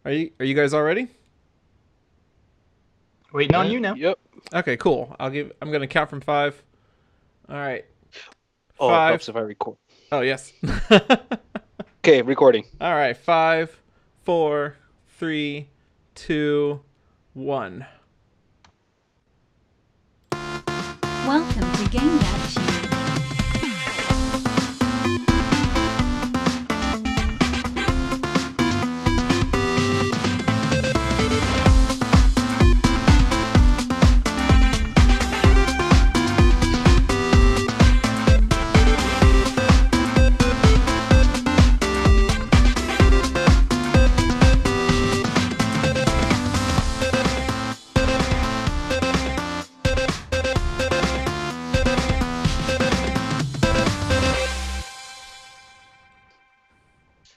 Are you guys all ready? Waiting on you now. Yep. Okay, cool. I'm gonna count from five. All right. Oh, it Five. helps if I record. Oh yes. Okay, recording. All right. Five, four, three, two, one. Welcome to Game That Tune.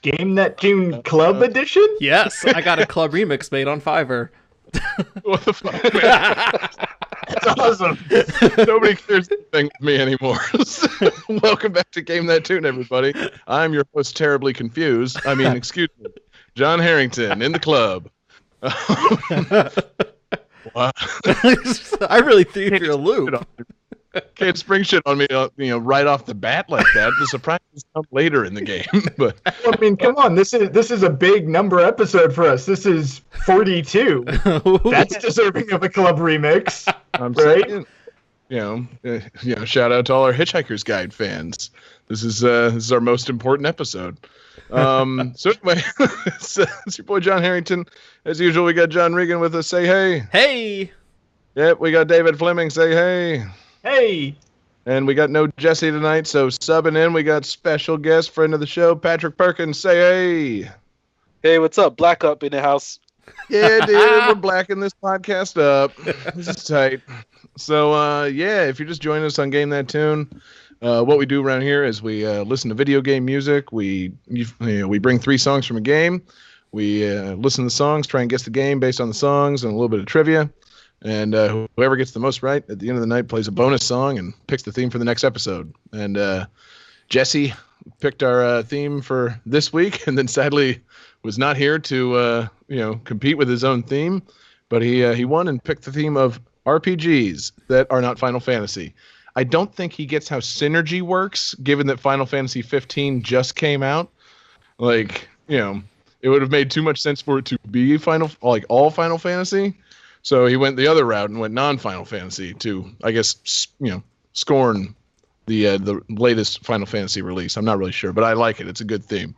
Game That Tune Club Edition? Yes, I got a club remix made on Fiverr. What the fuck, man? That's awesome. Nobody cares anything with me anymore. Welcome back to Game That Tune, everybody. I'm your host, Terribly Confused. Excuse me, John Harrington in the club. Wow. I really threw you for a loop. Can't spring shit on me, right off the bat like that. The surprises come later in the game, but I mean, come on. This is a big number episode for us. This is 42. That's deserving of a club remix. I'm Right? saying, shout out to all our Hitchhiker's Guide fans. This is our most important episode. So anyway, it's your boy John Harrington. As usual, we got John Regan with us. Say hey. Hey. Yep, we got David Fleming. Say hey. Hey. And we got no Jesse tonight, so subbing in, we got special guest, friend of the show, Patrick Perkins. Say hey. Hey, what's up? Black up in the house. Yeah, dude, we're blacking this podcast up. This is tight. So, if you're just joining us on Game That Tune, what we do around here is we listen to video game music. We bring 3 songs from a game. We listen to the songs, try and guess the game based on the songs, and a little bit of trivia. And whoever gets the most right at the end of the night plays a bonus song and picks the theme for the next episode. And Jesse picked our theme for this week, and then sadly was not here to compete with his own theme, but he won and picked the theme of RPGs that are not Final Fantasy. I don't think he gets how synergy works, given that Final Fantasy 15 just came out. It would have made too much sense for it to be all Final Fantasy. So he went the other route and went non-Final Fantasy to, I guess, scorn the latest Final Fantasy release. I'm not really sure, but I like it. It's a good theme.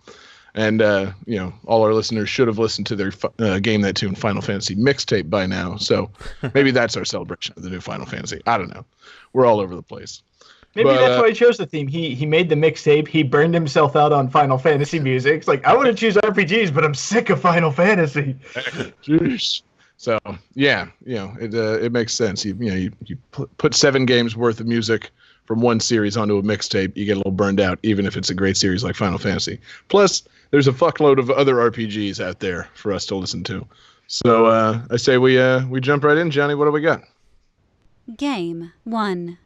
And, all our listeners should have listened to their Game That Tune Final Fantasy mixtape by now. So maybe that's our celebration of the new Final Fantasy. I don't know. We're all over the place. Maybe that's why he chose the theme. He made the mixtape. He burned himself out on Final Fantasy music. It's like, I want to choose RPGs, but I'm sick of Final Fantasy. Jeez. So it makes sense. You put 7 games worth of music from one series onto a mixtape, you get a little burned out, even if it's a great series like Final Fantasy. Plus, there's a fuckload of other RPGs out there for us to listen to. So I say we jump right in. Johnny, what do we got? Game 1.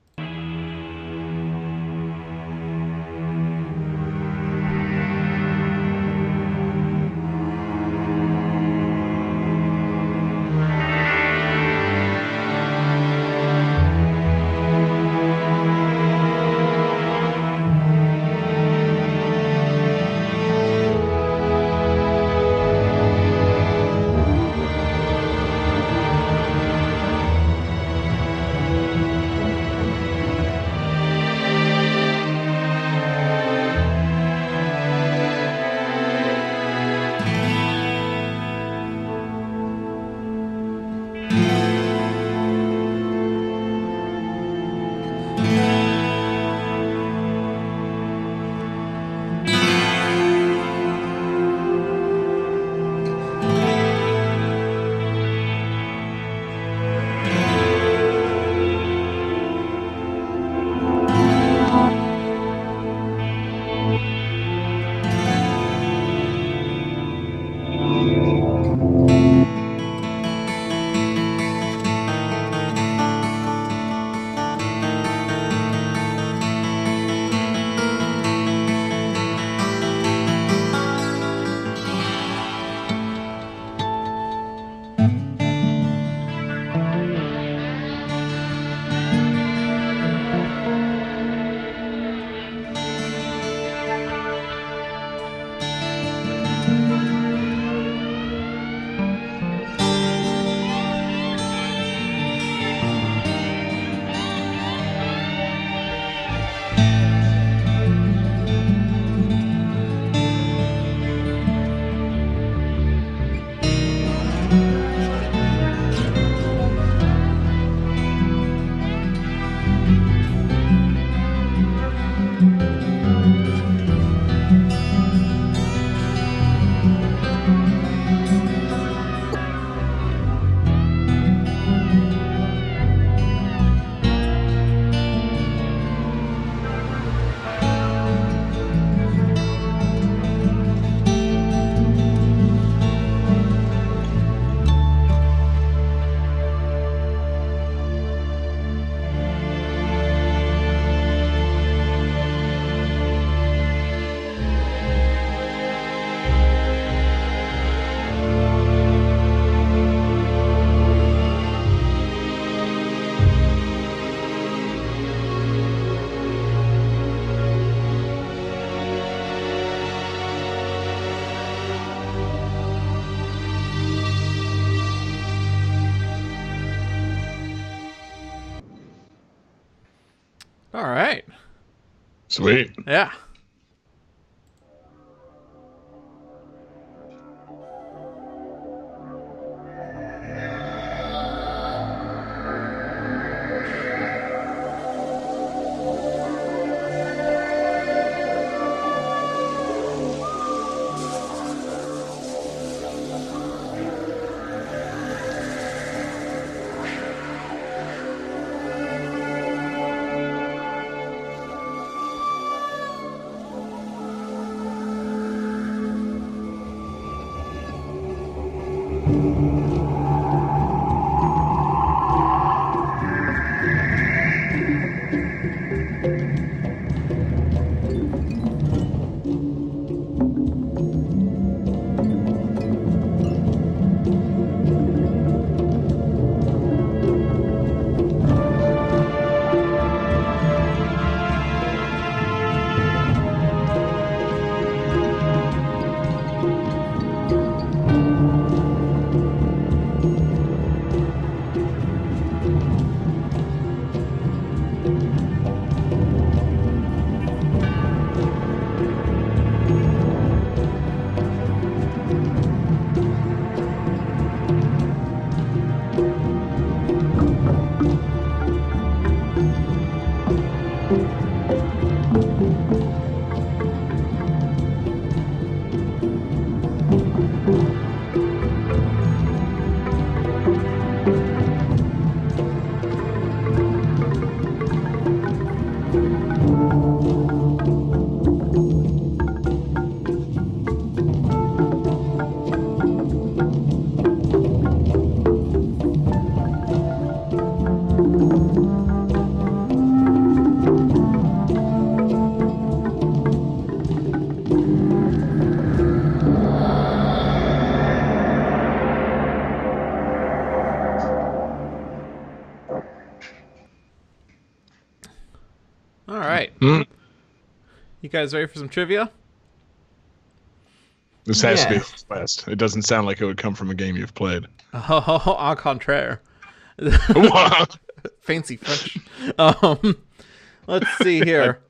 Sweet. Yeah. All right. You guys ready for some trivia? This has to be Yeah. the West. It doesn't sound like it would come from a game you've played. Oh, au contraire. What? Fancy French. Let's see here.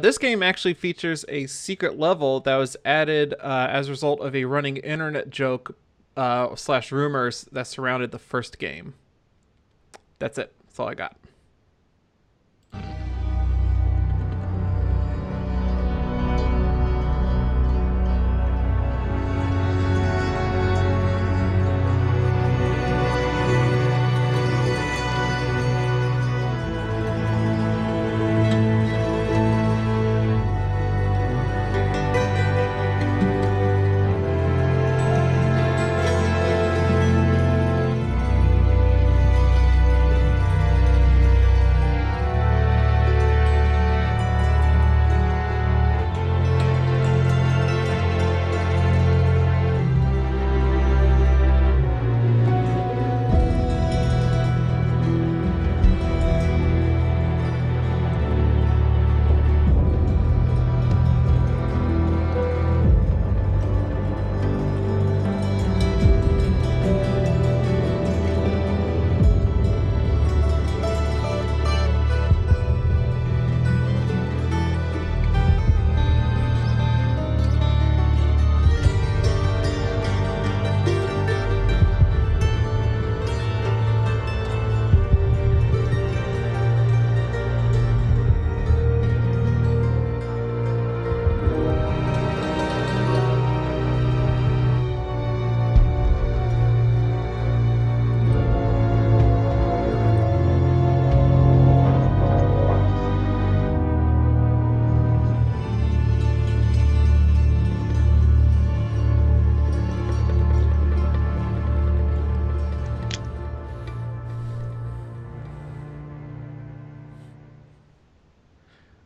This game actually features a secret level that was added as a result of a running internet joke / rumors that surrounded the first game. That's it. That's all I got.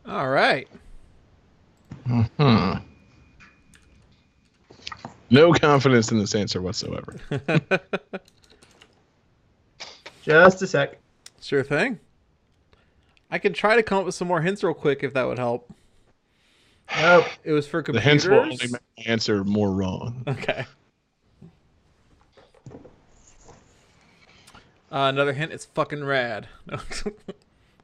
All right. No confidence in this answer whatsoever. Just a sec. Sure thing. I could try to come up with some more hints real quick if that would help. Nope. It was for The computers. hints will only make the answer more wrong. Okay. Another hint, it's fucking rad. No.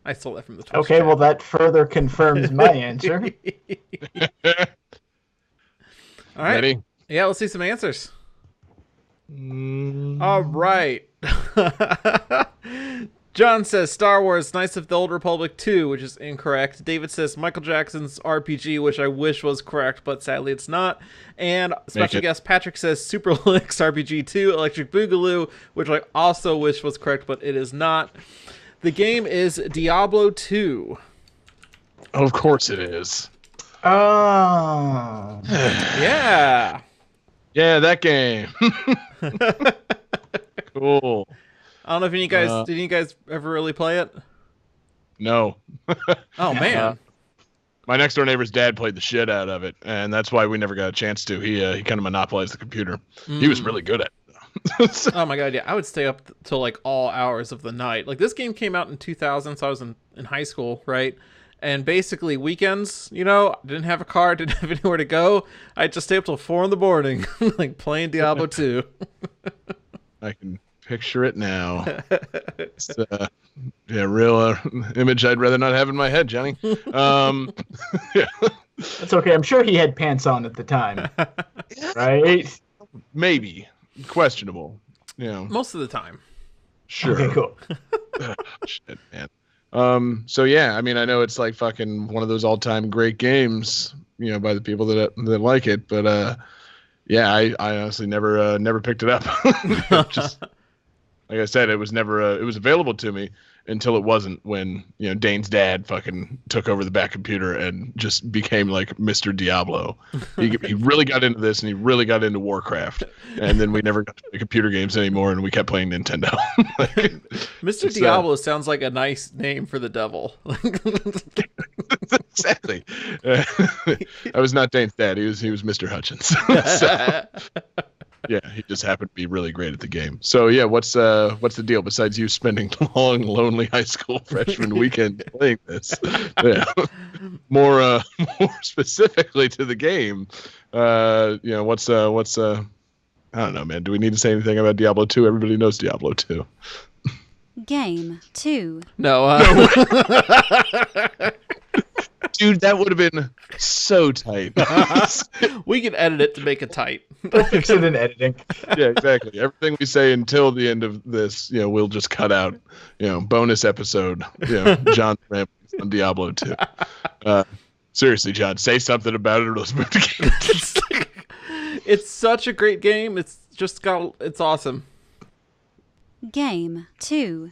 I stole that from the Twitch Okay, chat. well, that further confirms my answer. All right. Ready? Yeah, let's see some answers. Mm, All right. John says Star Wars Knights of the Old Republic 2, which is incorrect. David says Michael Jackson's RPG, which I wish was correct, but sadly it's not. And special guest Patrick says Super Linux RPG 2, Electric Boogaloo, which I also wish was correct, but it is not. The game is Diablo 2. Oh, of course it is. Oh. Yeah. Yeah, that game. Cool. I don't know if you guys did you guys ever really play it? No. Oh man. My next door neighbor's dad played the shit out of it, and that's why we never got a chance to. He kind of monopolized the computer. He was really good at it. Oh my god, yeah. I would stay up till like all hours of the night. Like this game came out in 2000, so I was in high school, right? And basically weekends, you know, I didn't have a car, didn't have anywhere to go. I'd just stay up till 4 in the morning, like playing Diablo 2. I can picture it now. It's, real image I'd rather not have in my head, Johnny. Yeah. That's okay. I'm sure he had pants on at the time. Right? Maybe. Questionable. You know. Most of the time. Sure. Okay, cool. Shit, man. So yeah, I mean, I know it's like fucking one of those all-time great games, you know, by the people that like it, but yeah, I honestly never picked it up. Just like I said, it was never it was available to me until it wasn't, when, you know, Dane's dad fucking took over the back computer and just became like Mr. Diablo. He really got into this, and he really got into Warcraft, and then we never got to play computer games anymore, and we kept playing Nintendo. Like, Mr. Diablo sounds like a nice name for the devil. Exactly. I was not Dane's dad. He was Mr. Hutchins. So, yeah, he just happened to be really great at the game. So yeah, what's the deal besides you spending long, lonely high school freshman weekend playing this? Yeah. More specifically to the game, you know, what's I don't know, man. Do we need to say anything about Diablo 2? Everybody knows Diablo 2. Game 2. No. Dude, that would have been so tight. We can edit it to make it tight. We'll fix it in editing. Yeah, exactly. Everything we say until the end of this, you know, we'll just cut out. You know, bonus episode. You know, John ramblings on Diablo 2. Seriously, John, say something about it, or let's move to games. It's such a great game. It's awesome. Game 2.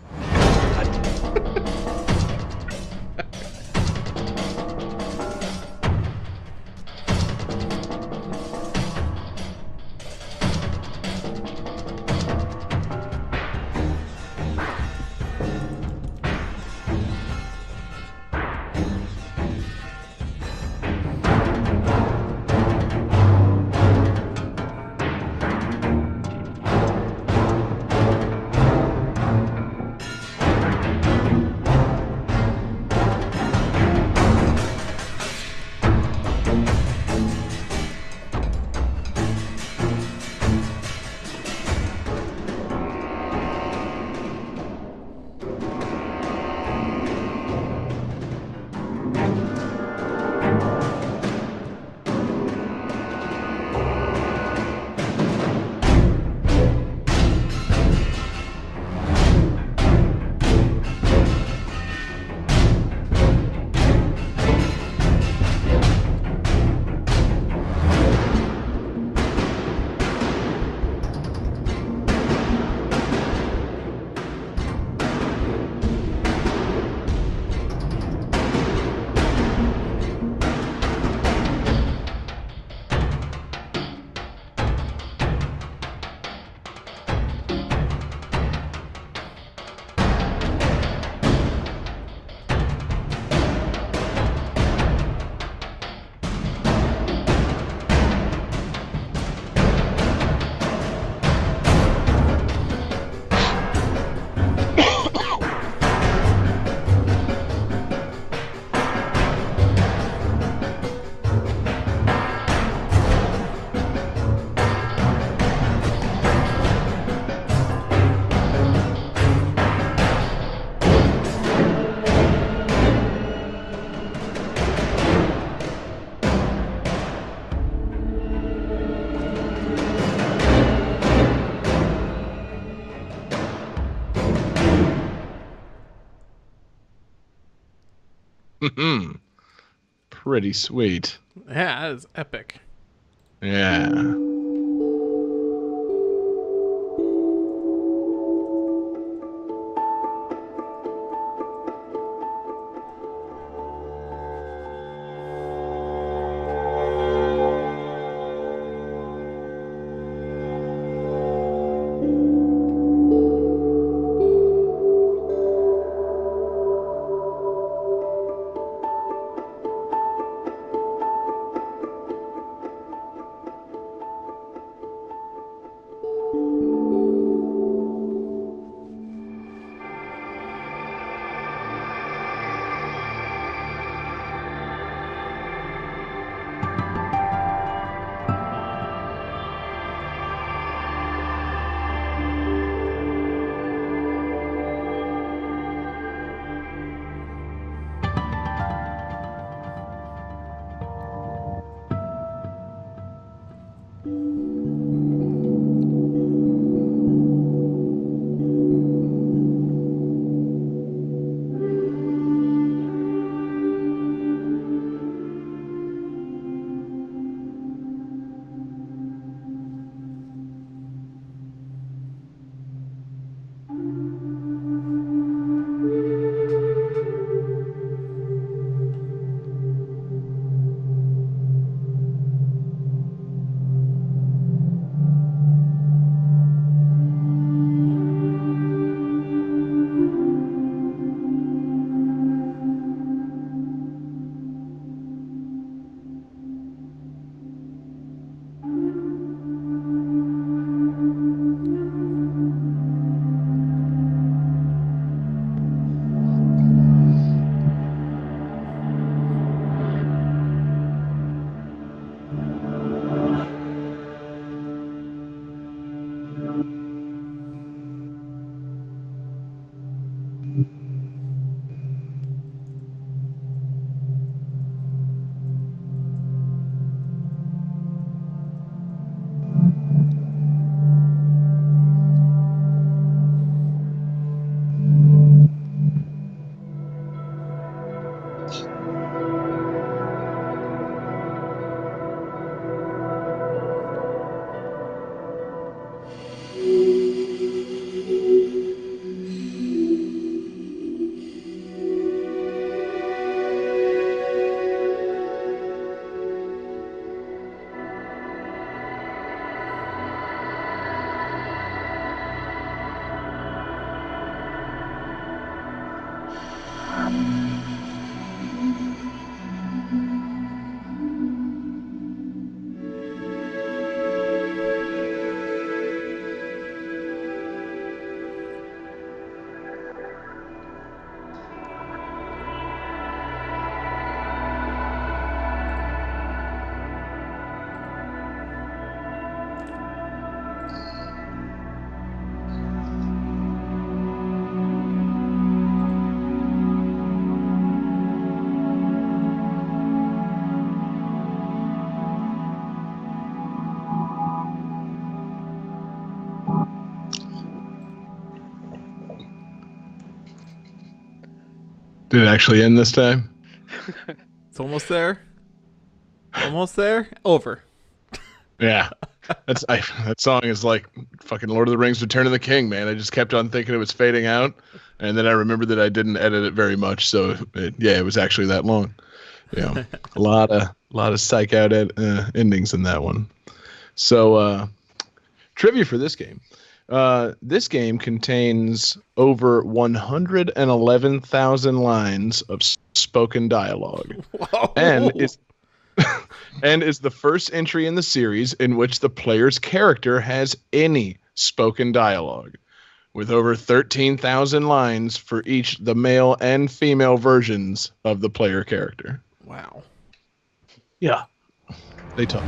Pretty sweet. Yeah, that is epic. Yeah. Did it actually end this time? It's almost there. Almost there. Over. Yeah. That song is like fucking Lord of the Rings Return of the King, man. I just kept on thinking it was fading out, and then I remembered that I didn't edit it very much, so it was actually that long. Yeah. A lot of psych out endings in that one. So trivia for this game. This game contains over 111,000 lines of spoken dialogue. Whoa. And is the first entry in the series in which the player's character has any spoken dialogue, with over 13,000 lines for each the male and female versions of the player character. Wow. Yeah. They talk.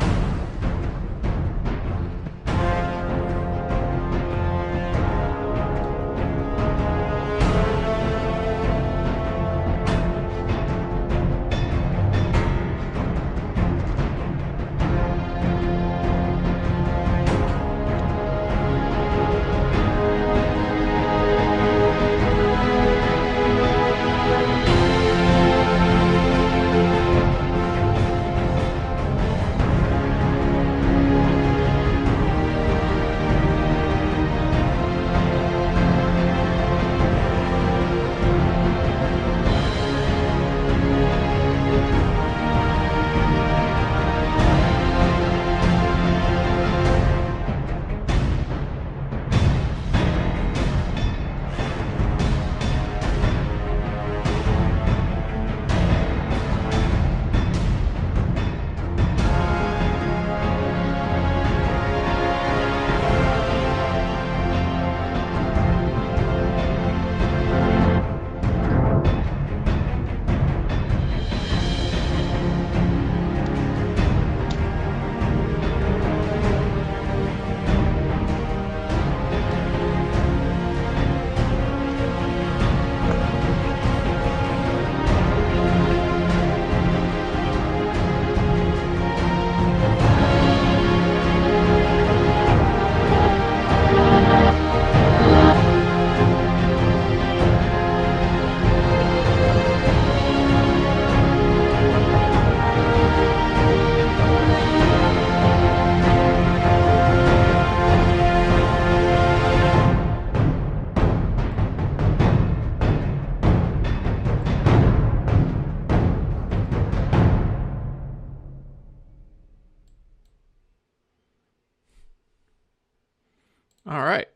All right.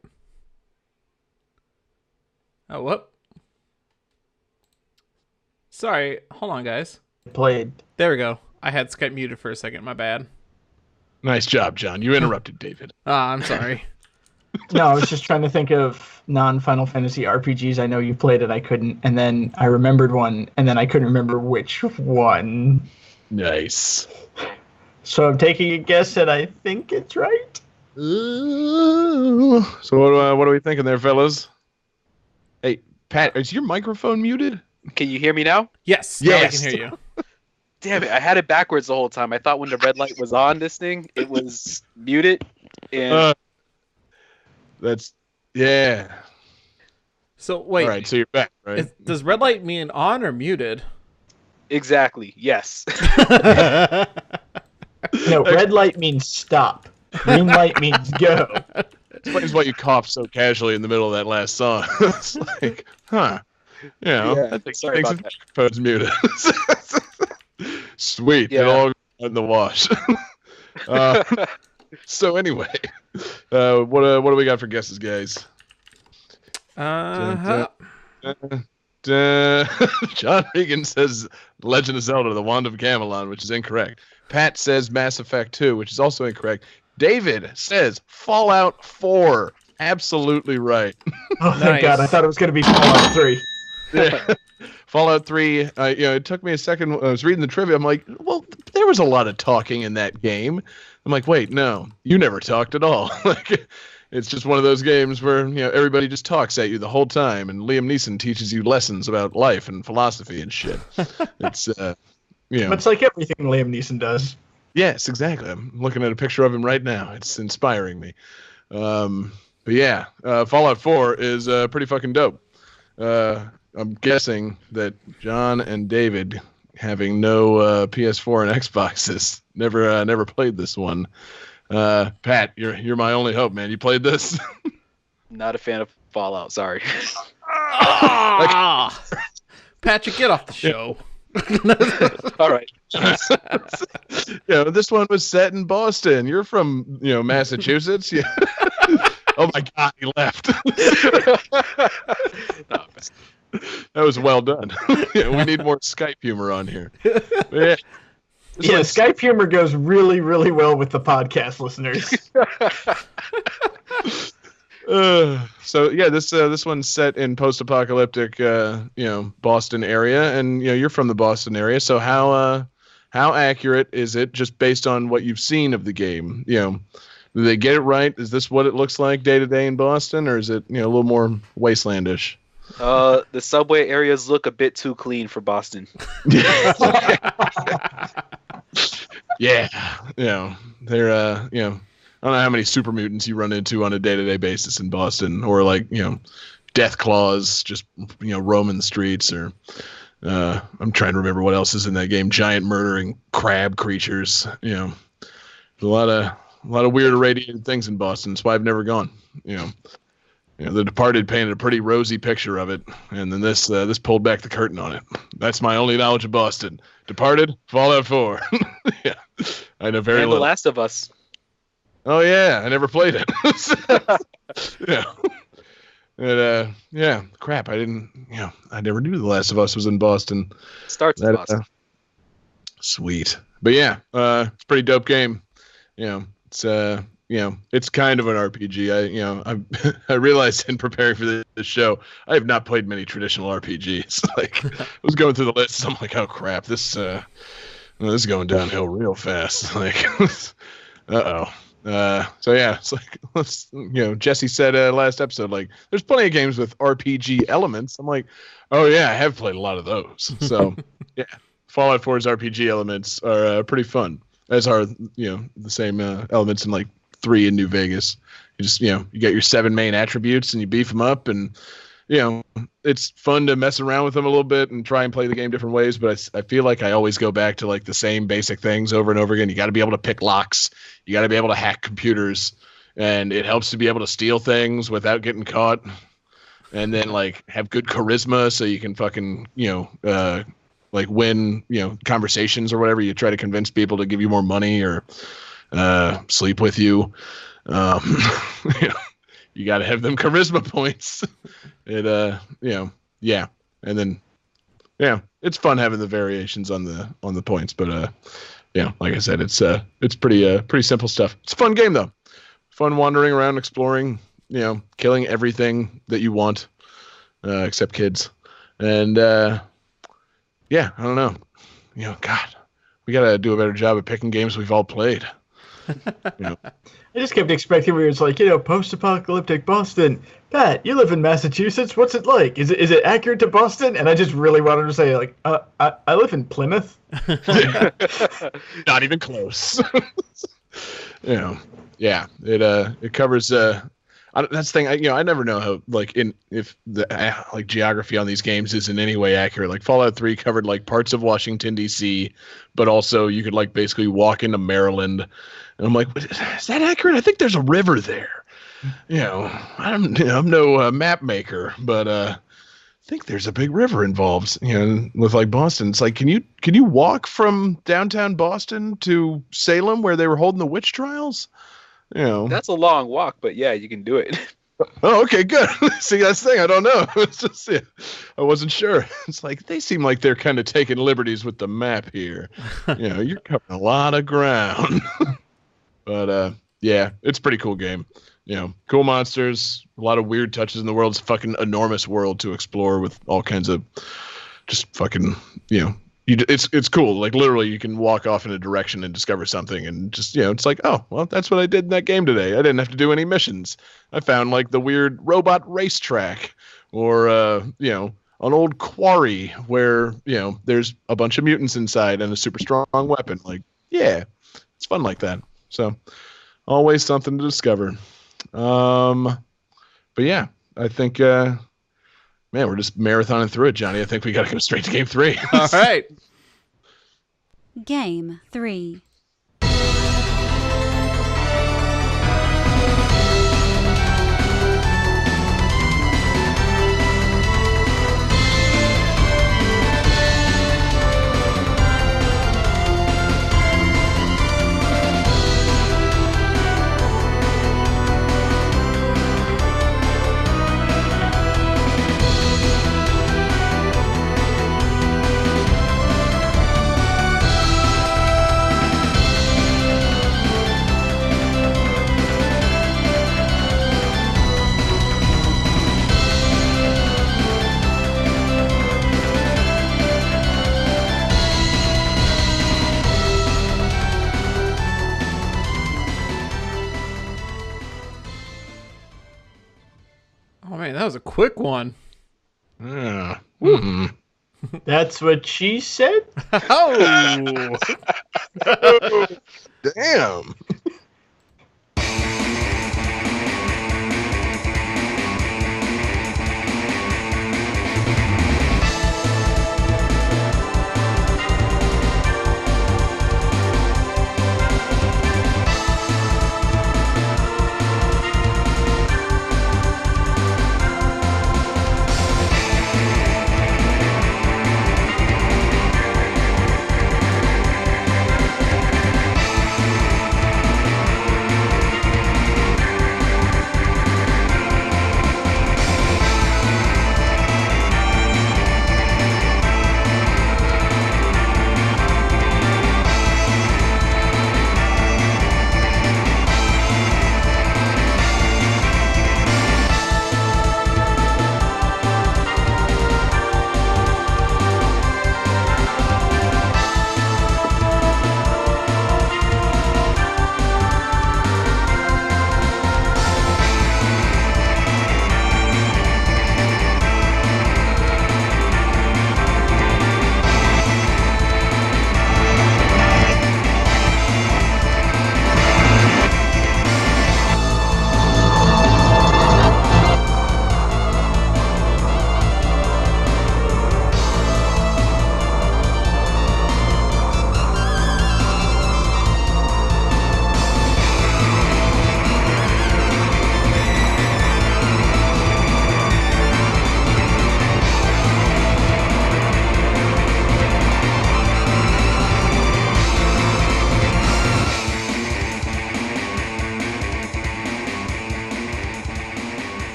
Oh, whoop. Sorry. Hold on, guys. Played. There we go. I had Skype muted for a second. My bad. Nice job, John. You interrupted David. I'm sorry. No, I was just trying to think of non-Final Fantasy RPGs. I know you played it. I couldn't. And then I remembered one, and then I couldn't remember which one. Nice. So I'm taking a guess, and I think it's right. So what are we thinking there, fellas? Hey, Pat, is your microphone muted? Can you hear me now? Yes. Yes. Now I can hear you. Damn it! I had it backwards the whole time. I thought when the red light was on, this thing, it was muted. And Yeah. So wait. All right, so you're back, right? Does red light mean on or muted? exactly, yes. No, red light means stop. Green light means go. Explains why you coughed so casually in the middle of that last song. It's like, huh? You know, Yeah, I think sorry about that. microphone's muted. Sweet, Yeah. it all got in the wash. So anyway, what do we got for guesses, guys? John Regan says Legend of Zelda: The Wand of Gamelon, which is incorrect. Pat says Mass Effect 2, which is also incorrect. David says Fallout 4. Absolutely right. Oh, thank Nice. God. I thought it was going to be Fallout 3. Yeah. Fallout 3, it took me a second. I was reading the trivia. I'm like, well, there was a lot of talking in that game. I'm like, wait, no, you never talked at all. Like, it's just one of those games where, everybody just talks at you the whole time, and Liam Neeson teaches you lessons about life and philosophy and shit. It's, It's like everything Liam Neeson does. Yes, exactly. I'm looking at a picture of him right now. It's inspiring me. But yeah, Fallout 4 is pretty fucking dope. I'm guessing that John and David, having no PS4 and Xboxes, never played this one. Pat, you're my only hope, man. You played this? Not a fan of Fallout. Sorry. Ah! Patrick, get off the show. All right. This one was set in Boston. You're from, Massachusetts. Yeah. Oh my God, he left. No, That was well done. Yeah, we need more Skype humor on here. But yeah. Yeah, Skype humor goes really, really well with the podcast listeners. So yeah, this one's set in post-apocalyptic, Boston area, and you're from the Boston area. So how accurate is it, just based on what you've seen of the game? Do they get it right? Is this what it looks like day to day in Boston, or is it a little more wastelandish? the subway areas look a bit too clean for Boston. Yeah, they're I don't know how many super mutants you run into on a day-to-day basis in Boston, or like death claws just roaming the streets, or I'm trying to remember what else is in that game. Giant murdering crab creatures. There's a lot of weird irradiated things in Boston. That's why I've never gone. The Departed painted a pretty rosy picture of it, and then this pulled back the curtain on it. That's my only knowledge of Boston. Departed, Fallout 4. Yeah, I know very And little. The Last of Us. Oh yeah, I never played it. Yeah. And, crap, I didn't. I never knew The Last of Us was in Boston. Starts in Boston. Sweet, but yeah, it's a pretty dope game. It's it's kind of an RPG. I realized in preparing for this show, I have not played many traditional RPGs. Like, I was going through the list, I'm like, oh crap, this is going downhill real fast. Like, so yeah, it's like, Jesse said last episode, like, there's plenty of games with RPG elements. I'm like, oh yeah, I have played a lot of those. So yeah, Fallout 4's RPG elements are pretty fun, as are the same elements in like 3 in New Vegas. You just you get your 7 main attributes and you beef them up, and it's fun to mess around with them a little bit and try and play the game different ways. But I feel like I always go back to like the same basic things over and over again. You got to be able to pick locks. You got to be able to hack computers, and it helps to be able to steal things without getting caught. And then like have good charisma so you can fucking like win conversations or whatever. You try to convince people to give you more money or sleep with you. you got to have them charisma points. And then it's fun having the variations on the points, but like I said, it's pretty simple stuff. It's a fun game though. Fun wandering around, exploring, killing everything that you want, except kids. And I don't know. God, we got to do a better job of picking games we've all played. I just kept expecting where it's like, post-apocalyptic Boston. Pat, you live in Massachusetts. What's it like? Is it accurate to Boston? And I just really wanted to say, like, I live in Plymouth. Not even close. It covers. That's the thing. I never know how if the geography on these games is in any way accurate. Like Fallout 3 covered like parts of Washington D.C., but also you could basically walk into Maryland, and I'm like, is that accurate? I think there's a river there. I'm no map maker, but I think there's a big river involved. With Boston, it's like, can you walk from downtown Boston to Salem where they were holding the witch trials? That's a long walk, but yeah, you can do it. Oh, okay, good. See, that's the thing. I don't know. It's just, I wasn't sure. It's like they seem like they're kind of taking liberties with the map here. You're covering a lot of ground. But it's a pretty cool game. Cool monsters, a lot of weird touches in the world. It's a fucking enormous world to explore with all kinds of just fucking, it's cool. Like literally you can walk off in a direction and discover something and just, it's like, oh, well, that's what I did in that game today. I didn't have to do any missions. I found the weird robot racetrack or, an old quarry where, there's a bunch of mutants inside and a super strong weapon. It's fun like that. So always something to discover. But yeah, I think, man, we're just marathoning through it, Johnny. I think we got to go straight to game 3. All right. Game 3. Oh man, that was a quick one. Yeah. That's what she said? Oh! Damn.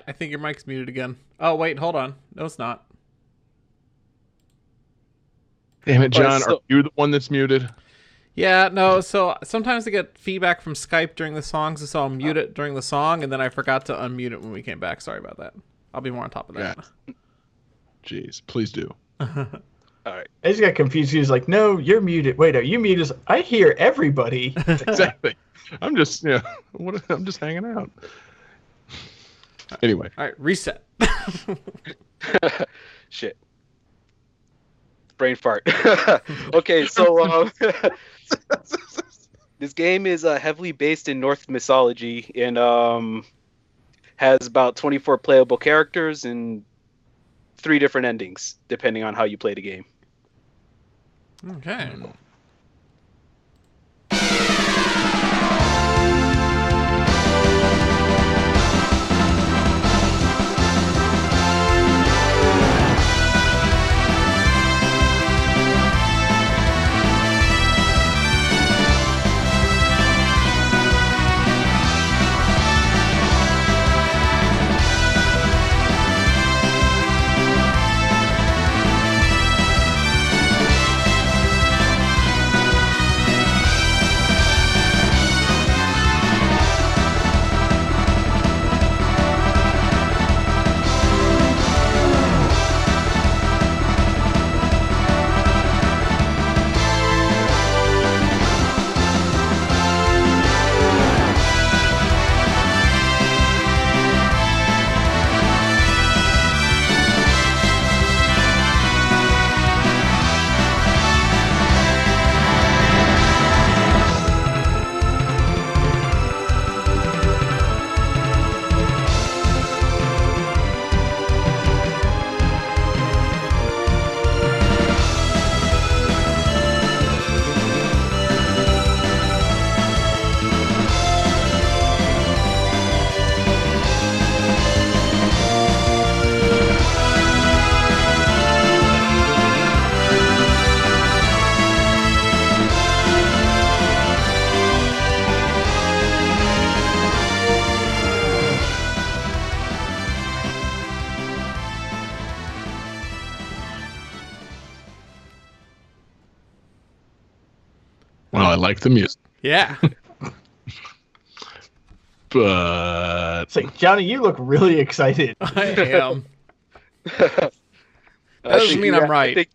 I think your mic's muted again. Oh, wait, hold on. No, it's not. Damn it, John. Are you the one that's muted? Yeah, no, so sometimes I get feedback from Skype during the songs, so I'll mute it during the song, and then I forgot to unmute it when we came back. Sorry about that. I'll be more on top of that. Yeah. Jeez, please do. All right. I just got confused. He was like, "No, you're muted." Wait, are you muted? I hear everybody. Exactly. I'm just, I'm just hanging out. Anyway. All right, reset. Shit. Brain fart. Okay, so this game is heavily based in Norse mythology and has about 24 playable characters and 3 different endings, depending on how you play the game. Okay. Well, I like the music. Yeah. But It's like, Johnny, you look really excited. I am. That doesn't mean I'm right.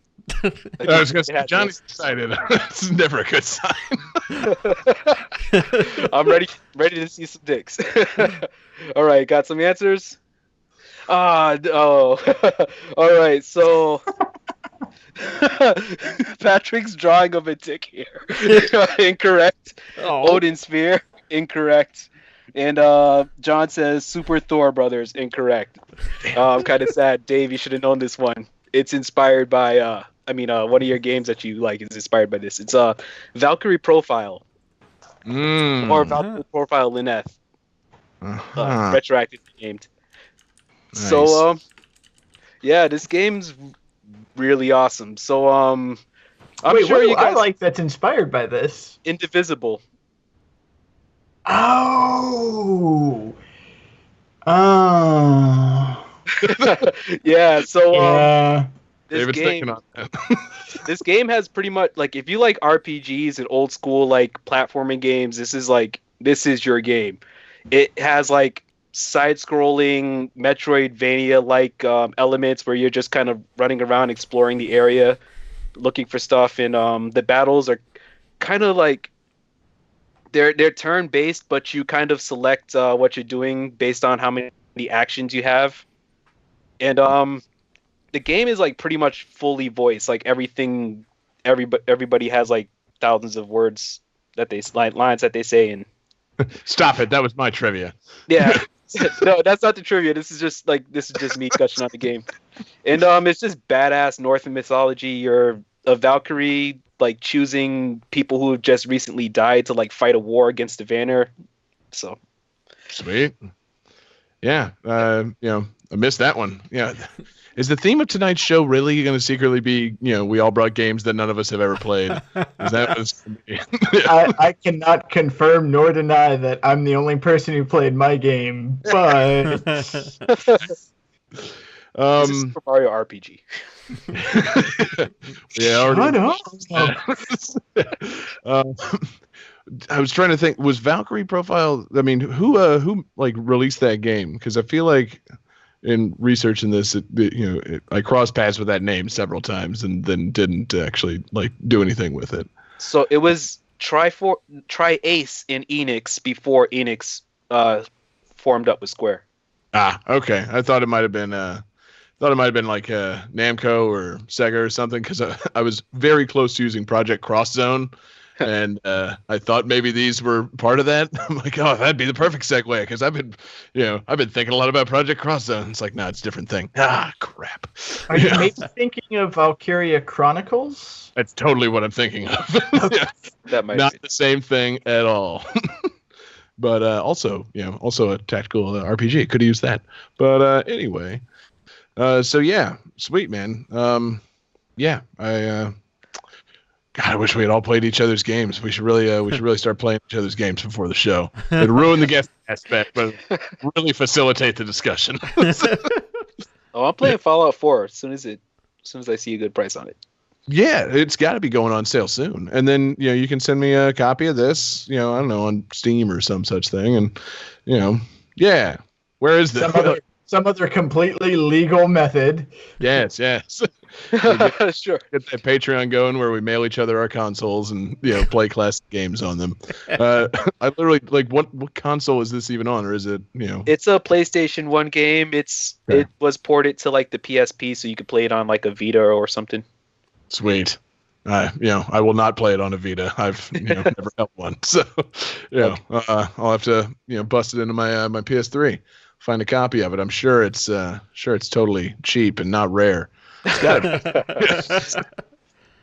I was going to say, Johnny's excited. It's never a good sign. I'm ready to see some dicks. All right, got some answers? All right, so Patrick's drawing of a dick here. Incorrect. Oh. Odin Sphere, incorrect. And John says Super Thor Brothers, incorrect. I'm kind of sad. Dave, you should have known this one. It's inspired by one of your games that you like is inspired by this. It's Valkyrie Profile. Or Valkyrie Profile Lineth. Retroactively named. Nice. So yeah, this game's really awesome. So I'm Wait, sure what do you guys I like that's inspired by this? Indivisible. Oh. Yeah, so Yeah. this David's game thinking on that. this game has pretty much like if you like RPGs and old school like platforming games, this is your game. It has like side-scrolling Metroidvania-like elements where you're just kind of running around exploring the area, looking for stuff, and the battles are kind of like they're turn-based, but you kind of select what you're doing based on how many actions you have, and the game is like pretty much fully voiced. Like everybody has like thousands of words that they lines that they say, and Stop it. That was my trivia. yeah. No, that's not the trivia. This is just me gushing on the game, and it's just badass Norse mythology. You're a Valkyrie, like choosing people who have just recently died to like fight a war against the Vanir. So Sweet. Yeah, I missed that one. Yeah. Is the theme of tonight's show really going to secretly be, we all brought games that none of us have ever played? Is that what's I cannot confirm nor deny that I'm the only person who played my game, but This is Super Mario RPG. I was trying to think, was Valkyrie Profile, I mean, who like released that game? Because I feel like in researching this, I crossed paths with that name several times and then didn't actually like do anything with it. So it was Tri-Ace in Enix before Enix formed up with Square. Ah, okay. I thought it might have been like Namco or Sega or something, because I was very close to using Project Cross Zone. And I thought maybe these were part of that. I'm like, oh, that'd be the perfect segue, because I've been thinking a lot about Project Cross Zone. It's like, no, it's a different thing. Ah, crap. Are you maybe thinking of Valkyria Chronicles? That's totally what I'm thinking of. Yeah. That might Not be the same thing at all. But also a tactical RPG. Could have used that. But anyway, so yeah, sweet, man. God, I wish we had all played each other's games. We should really start playing each other's games before the show. It'd ruin the guest aspect, but really facilitate the discussion. Oh, I'm playing Fallout 4 as soon as I see a good price on it. Yeah, it's got to be going on sale soon. And then you can send me a copy of this. I don't know, on Steam or some such thing. And yeah, where is this? Some other completely legal method. Yes. Sure. Get that Patreon going where we mail each other our consoles and play classic games on them. I literally what console is this even on, or is it It's a PlayStation 1 game. It was ported to like the PSP, so you could play it on like a Vita or something. Sweet. I will not play it on a Vita. I've never held one, so I'll have to bust it into my my PS3, find a copy of it. I'm sure it's totally cheap and not rare. It's gotta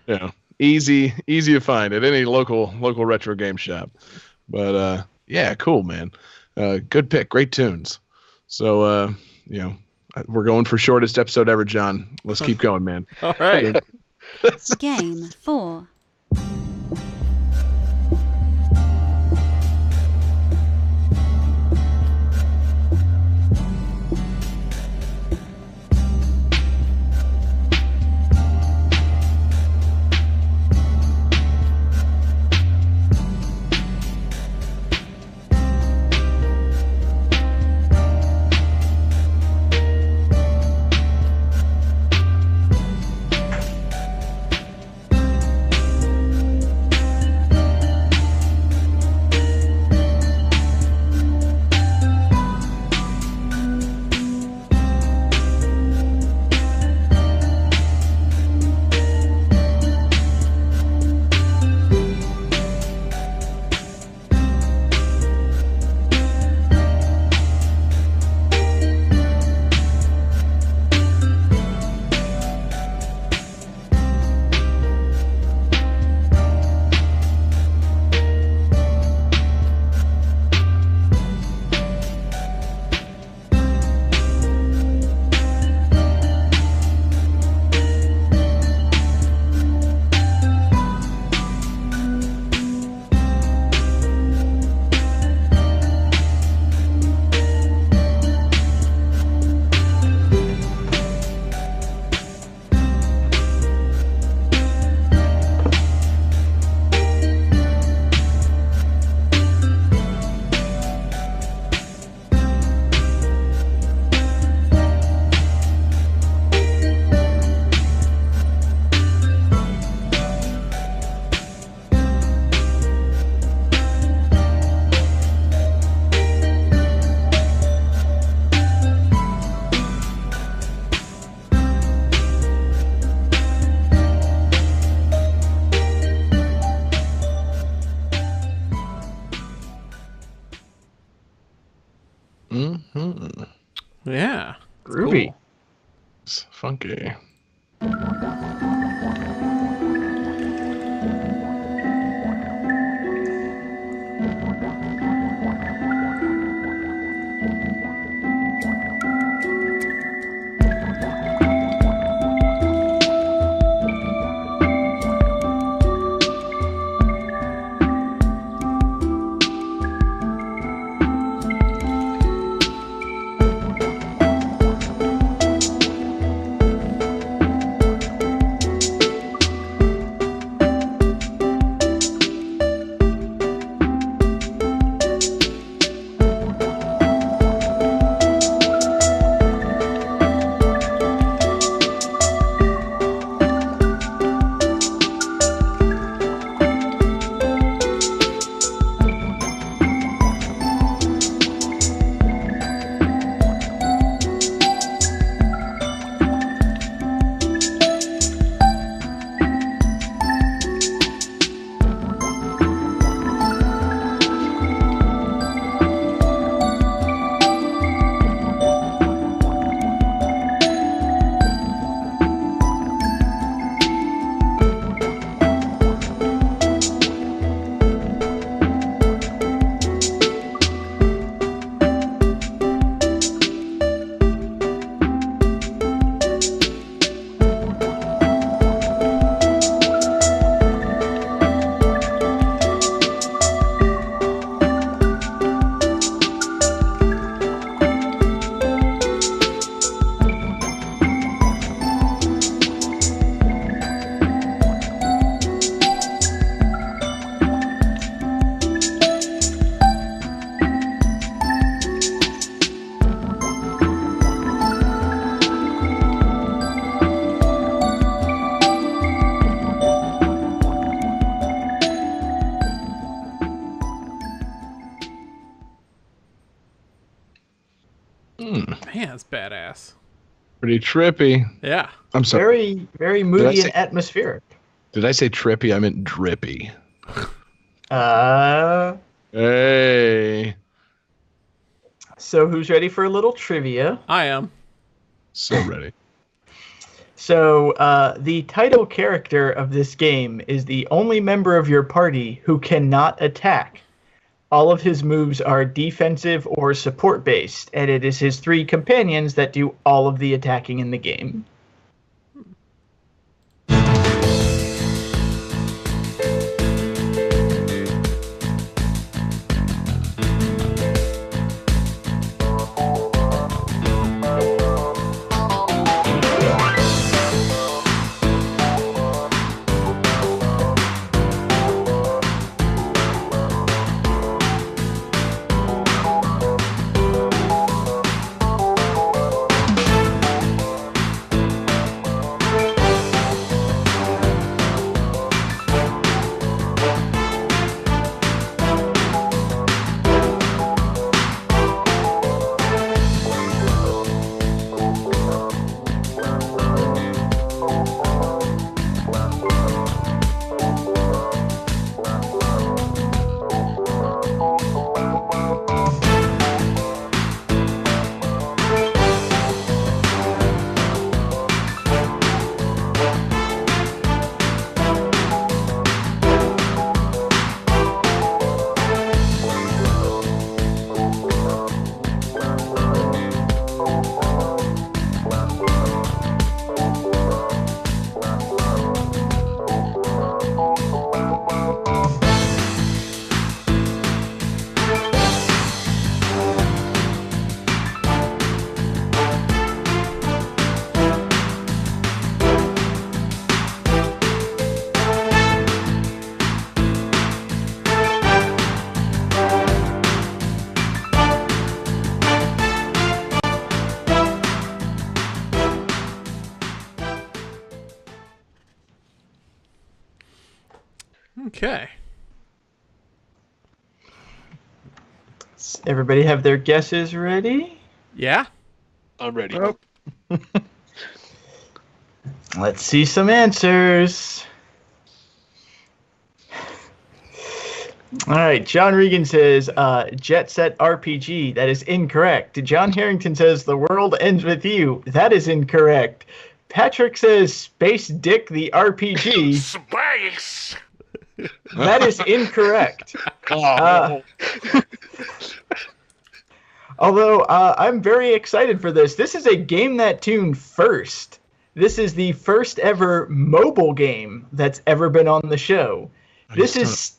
be. Easy to find at any local retro game shop. But yeah, cool, man. Good pick, great tunes. So we're going for shortest episode ever, John. Let's keep going, man. All right. Game 4. Mm-hmm. Yeah. Groovy. Cool. It's funky. badass. Pretty trippy. Yeah. I'm sorry. Very, very moody and atmospheric. Did I say trippy? I meant drippy. Hey. So who's ready for a little trivia? I am. So ready. So the title character of this game is the only member of your party who cannot attack. All of his moves are defensive or support based, and it is his 3 companions that do all of the attacking in the game. Okay. Does everybody have their guesses ready? Yeah. I'm ready. Oh. Let's see some answers. All right, John Regan says Jet Set RPG. That is incorrect. John Harrington says The World Ends With You. That is incorrect. Patrick says Space Dick the RPG. Space! That is incorrect. Although I'm very excited for this. This is a Game That Tune first. This is the first ever mobile game that's ever been on the show. This is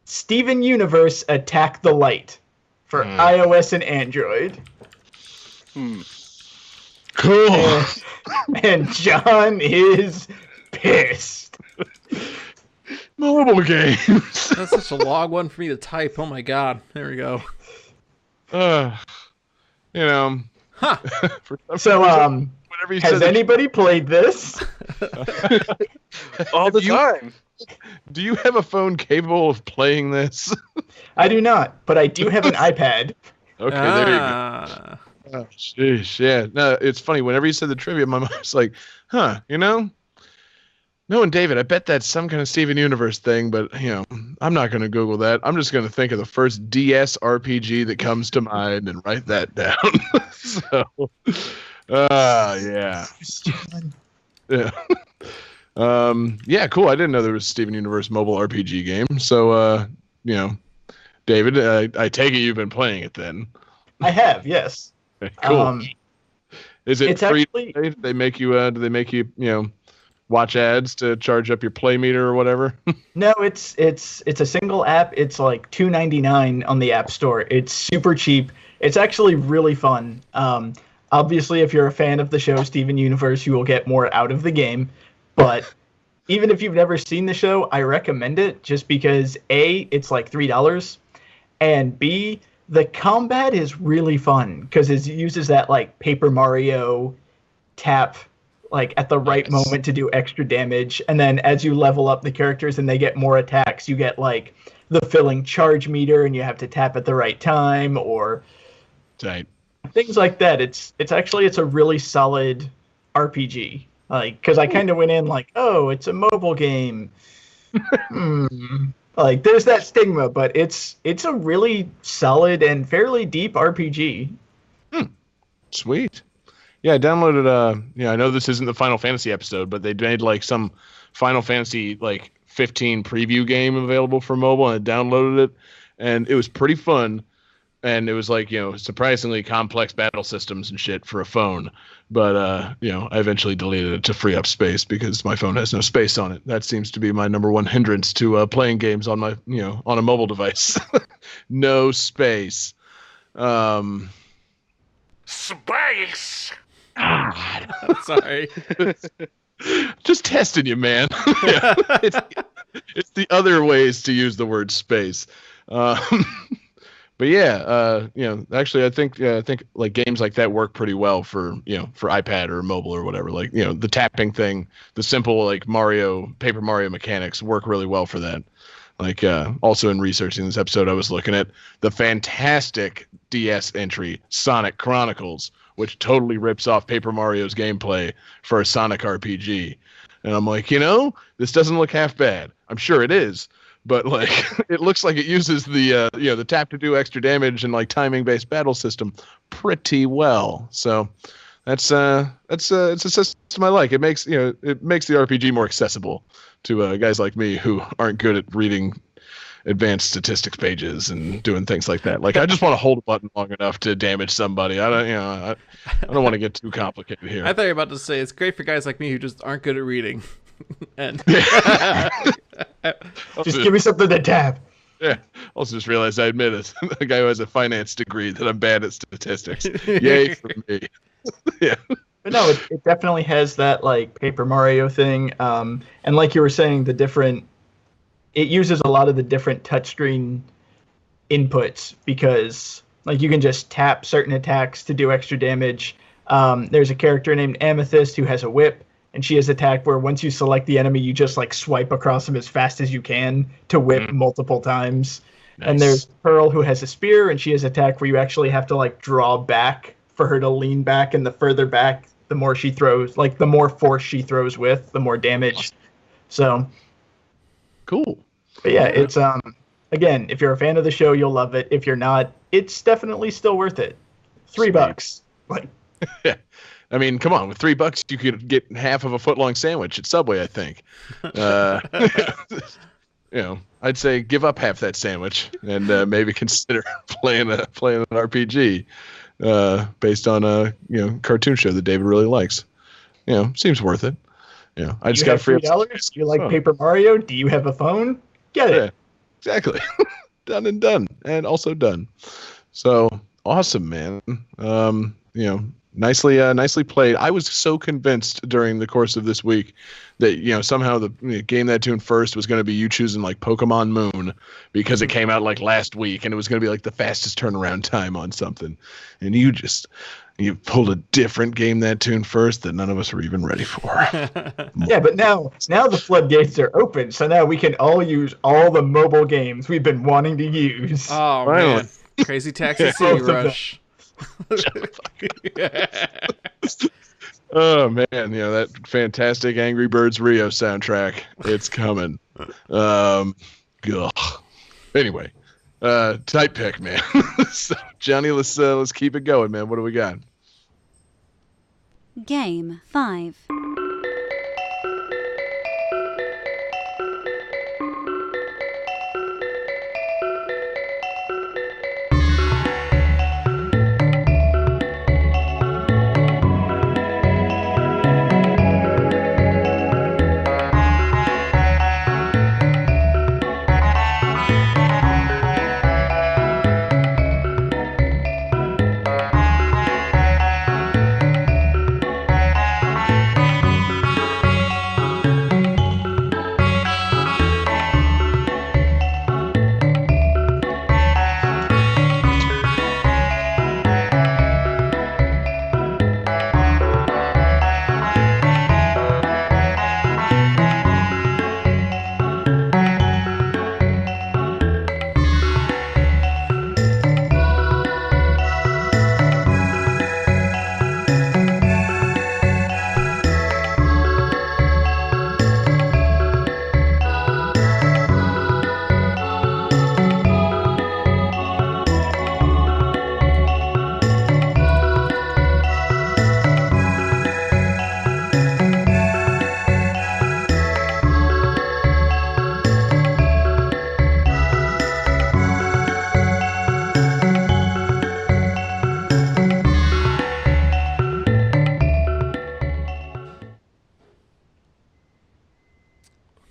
Steven Universe Attack the Light for iOS and Android. Cool. And John is pissed. Mobile games. That's such a long one for me to type. Oh my god. There we go. You know. Huh. So, whenever you has anybody played this? All the time. Do you have a phone capable of playing this? I do not, but I do have an iPad. Okay, there you go. Oh, jeez, yeah. No, it's funny. Whenever you said the trivia, my mind's like, huh, you know? Knowing David, I bet that's some kind of Steven Universe thing, but, you know, I'm not going to Google that. I'm just going to think of the first DS RPG that comes to mind and write that down. So, yeah. Yeah. Yeah, cool. I didn't know there was a Steven Universe mobile RPG game. So, you know, David, I take it you've been playing it then. I have, yes. Cool. Is it it's free? actually- Do they make you, you know, watch ads to charge up your play meter or whatever? No, it's a single app. It's like $2.99 on the App Store. It's super cheap. It's actually really fun. Obviously, if you're a fan of the show Steven Universe, you will get more out of the game. But even if you've never seen the show, I recommend it just because A, it's like $3, and B, the combat is really fun because it uses that like Paper Mario tap like at the right moment to do extra damage, and then as you level up the characters and they get more attacks, you get like the filling charge meter and you have to tap at the right time or Right. things like that. It's a really solid RPG. Like, because I kind of went in like, oh, it's a mobile game. Like, there's that stigma, but it's a really solid and fairly deep RPG. Sweet. Yeah, I downloaded. I know this isn't the Final Fantasy episode, but they made like some Final Fantasy like 15 preview game available for mobile, and I downloaded it, and it was pretty fun. And it was like, surprisingly complex battle systems and shit for a phone. But, I eventually deleted it to free up space because my phone has no space on it. That seems to be my number one hindrance to playing games on my, on a mobile device. No space. Space! God. Sorry. Just testing you, man. Yeah, it's the other ways to use the word space. But yeah, actually, I think like games like that work pretty well for iPad or mobile or whatever. Like the tapping thing, the simple like Paper Mario mechanics work really well for that. Like also in researching this episode, I was looking at the fantastic DS entry Sonic Chronicles, which totally rips off Paper Mario's gameplay for a Sonic RPG. And I'm like, this doesn't look half bad. I'm sure it is. But like, it looks like it uses the the tap to do extra damage and like timing based battle system pretty well. So it's a system I like. It makes the RPG more accessible to guys like me who aren't good at reading advanced statistics pages and doing things like that. Like, I just want to hold a button long enough to damage somebody. I don't want to get too complicated here. I thought you were about to say it's great for guys like me who just aren't good at reading. And just give me something to tap. Yeah. Also just realized I admit it. A guy who has a finance degree that I'm bad at statistics. Yay for me. Yeah. But no, it definitely has that like Paper Mario thing. And like you were saying, it uses a lot of the different touchscreen inputs because like you can just tap certain attacks to do extra damage. There's a character named Amethyst who has a whip. And she has attack where once you select the enemy, you just like swipe across them as fast as you can to whip multiple times. Nice. And there's Pearl who has a spear, and she has attack where you actually have to like draw back for her to lean back, and the further back, the more she throws. Like the more force she throws with, the more damage. So cool. But yeah, it's again, if you're a fan of the show, you'll love it. If you're not, it's definitely still worth it. $3. Like yeah. I mean, come on, with $3 you could get half of a foot-long sandwich at Subway, I think. I'd say give up half that sandwich and maybe consider playing an RPG based on a cartoon show that David really likes. Seems worth it. I just got free $3. You like Paper Mario? Do you have a phone? Get it. Yeah, exactly. Done and done, and also done. So awesome, man. Nicely played. I was so convinced during the course of this week that somehow the Game That Tune first was going to be you choosing like Pokemon Moon because it came out like last week and it was going to be like the fastest turnaround time on something, and you pulled a different Game That Tune first that none of us were even ready for. Yeah, but now the floodgates are open, so now we can all use all the mobile games we've been wanting to use. Oh man, Crazy Taxi City Rush. Oh man, that fantastic Angry Birds Rio soundtrack. It's coming. Anyway, tight pick, man. So, Johnny, let's keep it going, man. What do we got? Game 5.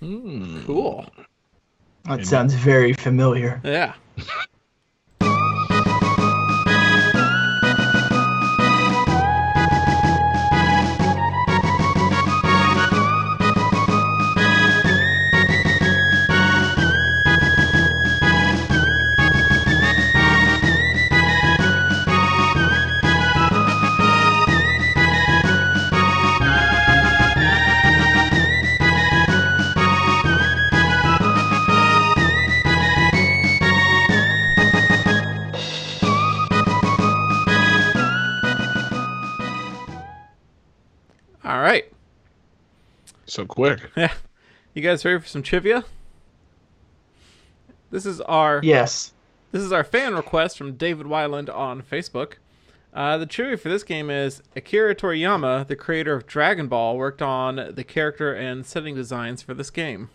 Cool. That sounds very familiar. Yeah. All right. So quick. Yeah. You guys ready for some trivia? This is our Yes. This is our fan request from David Weiland on Facebook. The trivia for this game is Akira Toriyama, the creator of Dragon Ball, worked on the character and setting designs for this game.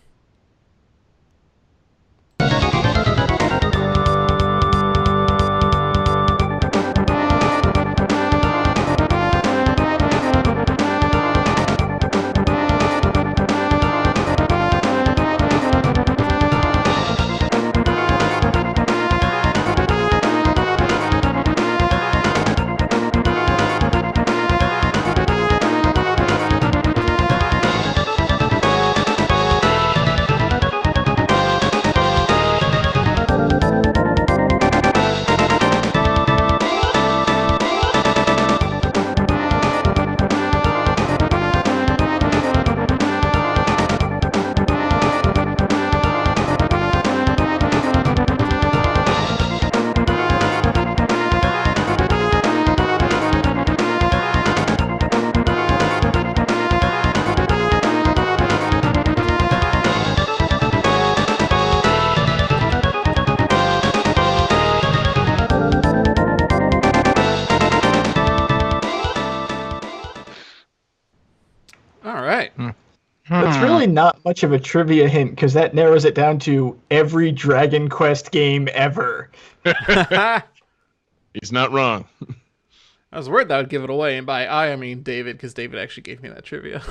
All right. That's really not much of a trivia hint because that narrows it down to every Dragon Quest game ever. He's not wrong. I was worried that would give it away, and by I mean David, because David actually gave me that trivia.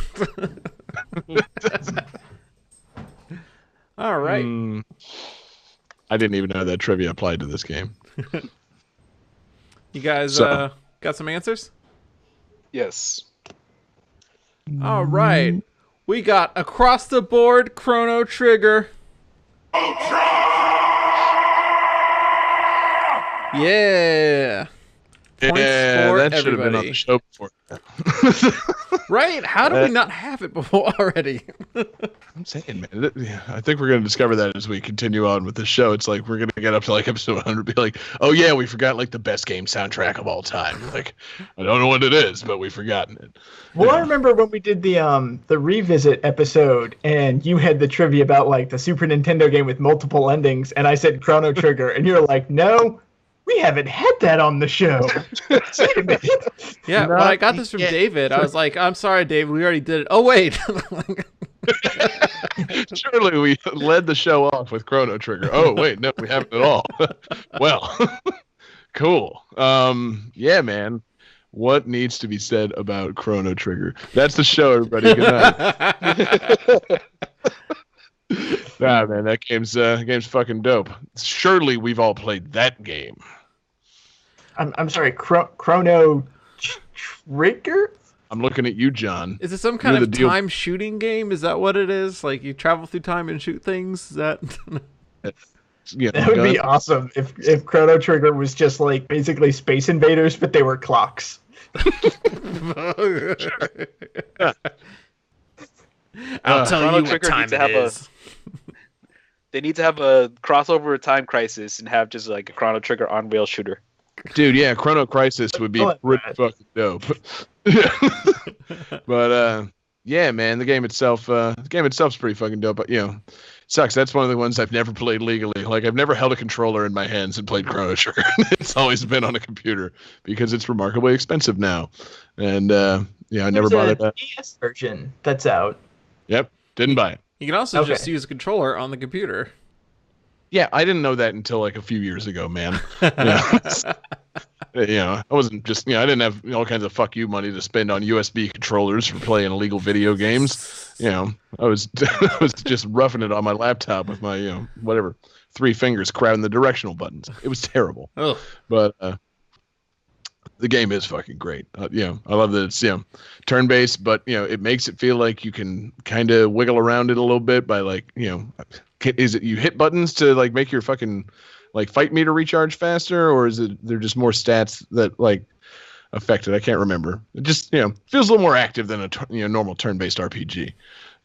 All right. I didn't even know that trivia applied to this game. You guys got some answers? Yes. All right. We got across the board Chrono Trigger. Yeah. Points Yeah, for that should have been on everybody. the show before. Right? How did we not have it before already? I'm saying, man. I think we're going to discover that as we continue on with the show. It's like we're going to get up to like episode 100 and be like, oh yeah, we forgot like the best game soundtrack of all time. Like, I don't know what it is, but we've forgotten it. Well, I remember when we did the revisit episode, and you had the trivia about like the Super Nintendo game with multiple endings, and I said Chrono Trigger, and you're like, no, we haven't had that on the show. Wait a minute. Yeah, when I got this from David, I was like, I'm sorry, David, we already did it. Oh, wait. Surely we led the show off with Chrono Trigger. Oh wait, no, we haven't at all. Well, cool. Yeah, man. What needs to be said about Chrono Trigger? That's the show, everybody. Good night. Nah, man, that game's fucking dope. Surely we've all played that game. I'm sorry, Chrono Trigger? I'm looking at you, John. Is it some kind You're of the deal- time shooting game? Is that what it is? Like you travel through time and shoot things? Is that Yeah, That would be awesome if Chrono Trigger was just like basically Space Invaders, but they were clocks. I'll tell Chrono you what Trigger time needs to it have is. They need to have a crossover Time Crisis and have just like a Chrono Trigger on rail shooter. Dude, yeah, Chrono Crisis would be pretty fucking dope. But yeah, man, the game itself's pretty fucking dope. But you know, sucks. That's one of the ones I've never played legally. Like I've never held a controller in my hands and played Chrono Trigger. It's always been on a computer because it's remarkably expensive now. And yeah, I never There's bothered that. DS version that's out. Yep, didn't buy it. You can also Okay. just use a controller on the computer. Yeah, I didn't know that until like a few years ago, man. Yeah. I wasn't just, I didn't have all kinds of fuck you money to spend on USB controllers for playing illegal video games. I was I was just roughing it on my laptop with my, whatever, 3 fingers crowding the directional buttons. It was terrible. Oh. But the game is fucking great. I love that it's, turn-based, but, it makes it feel like you can kind of wiggle around it a little bit by, like, is it you hit buttons to, like, make your fucking, like, fight meter recharge faster, or is it there just more stats that, like, affect it? I can't remember. It just, feels a little more active than a normal turn-based RPG.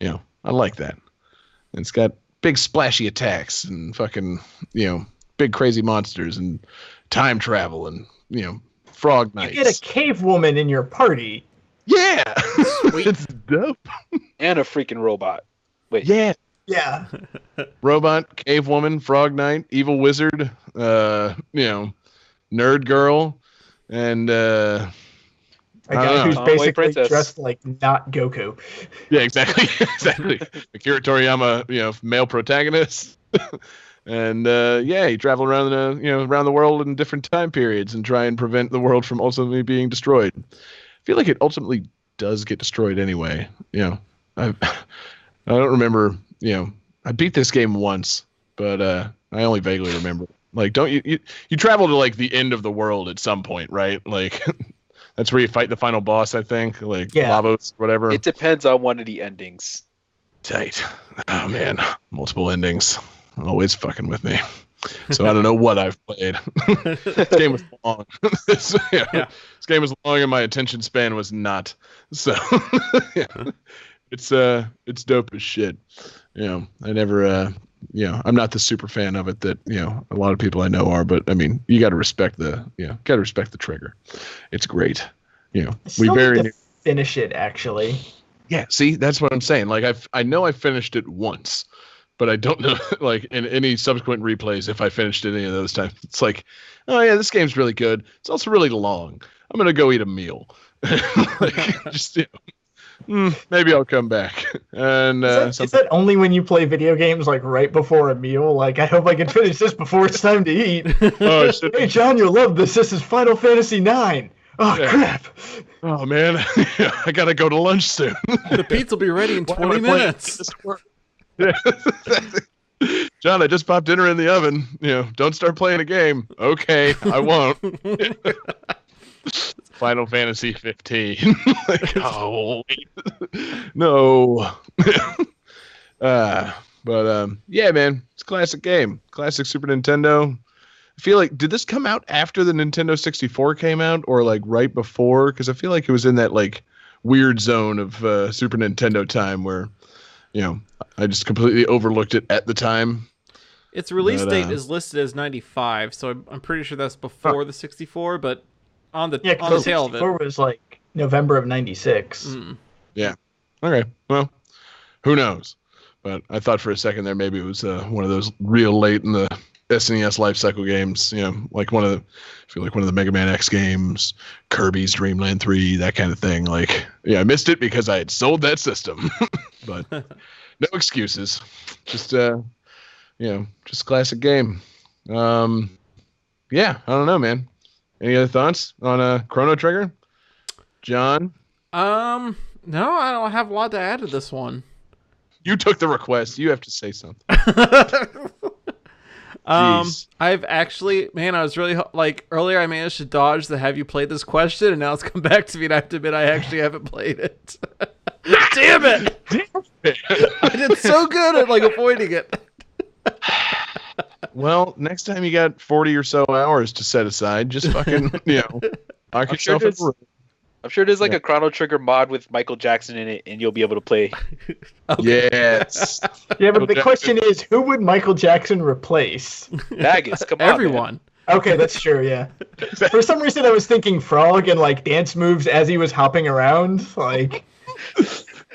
I like that. And it's got big splashy attacks and fucking, big crazy monsters and time travel and, frog knights. You get a cave woman in your party. Yeah. It's dope. And a freaking robot. Wait. Yeah. Yeah. Robot, cave woman, frog knight, evil wizard, nerd girl, and a guy who's Tomboy basically princess. dressed like not Goku. yeah, exactly. Exactly. Akira Toriyama, male protagonist. And you travel around around the world in different time periods and try and prevent the world from ultimately being destroyed. I feel like it ultimately does get destroyed anyway. I don't remember. I beat this game once, but I only vaguely remember. Like, don't you travel to, like, the end of the world at some point, right? Like, that's where you fight the final boss, I think. Like, Lavos, whatever. It depends on one of the endings. Tight. Oh man, multiple endings. Always fucking with me. So I don't know what I've played. This game was long. This game was long and my attention span was not. So it's dope as shit. I never I'm not the super fan of it that, a lot of people I know are, but I mean, you got to respect the trigger. It's great. I still need to finish it, actually. Yeah, see, that's what I'm saying. Like, I know I finished it once, but I don't know, like, in any subsequent replays, if I finished it any of those times. It's like, oh yeah, this game's really good. It's also really long. I'm gonna go eat a meal. Maybe I'll come back. And is that only when you play video games, like, right before a meal? Like, I hope I can finish this before it's time to eat. Oh, hey, John, you'll love this. This is Final Fantasy IX. Oh, yeah. Crap. Oh, man. I got to go to lunch soon. The pizza will be ready in 20 minutes. John, I just popped dinner in the oven. Don't start playing a game. Okay, I won't. Final Fantasy 15. Like, oh, wait. No. Yeah, man. It's a classic game. Classic Super Nintendo. I feel like, did this come out after the Nintendo 64 came out, or like right before? Because I feel like it was in that like weird zone of Super Nintendo time where, I just completely overlooked it at the time. Its release date is listed as 95, so I'm pretty sure that's before the 64, but on the tail of it. 64 was like November of 96. Mm. Yeah. Okay. Well, who knows? But I thought for a second there maybe it was one of those real late in the SNES life cycle games, like one of the Mega Man X games, Kirby's Dream Land 3, that kind of thing. Like, I missed it because I had sold that system. But no excuses. Just just classic game. I don't know, man. Any other thoughts on Chrono Trigger? John? No, I don't have a lot to add to this one. You took the request. You have to say something. I've actually, I was really, like, earlier I managed to dodge the have you played this question, and now it's come back to me, and I have to admit I actually haven't played it. Damn it! I did so good at, like, avoiding it. Well, next time you got 40 or so hours to set aside, just fucking, knock yourself in the room. I'm sure there's like a Chrono Trigger mod with Michael Jackson in it, and you'll be able to play. Okay. Yes. Yeah, but the question is, who would Michael Jackson replace? Magus, come on, everyone. Man. Okay, that's true. Yeah. For some reason, I was thinking Frog and like dance moves as he was hopping around. Like,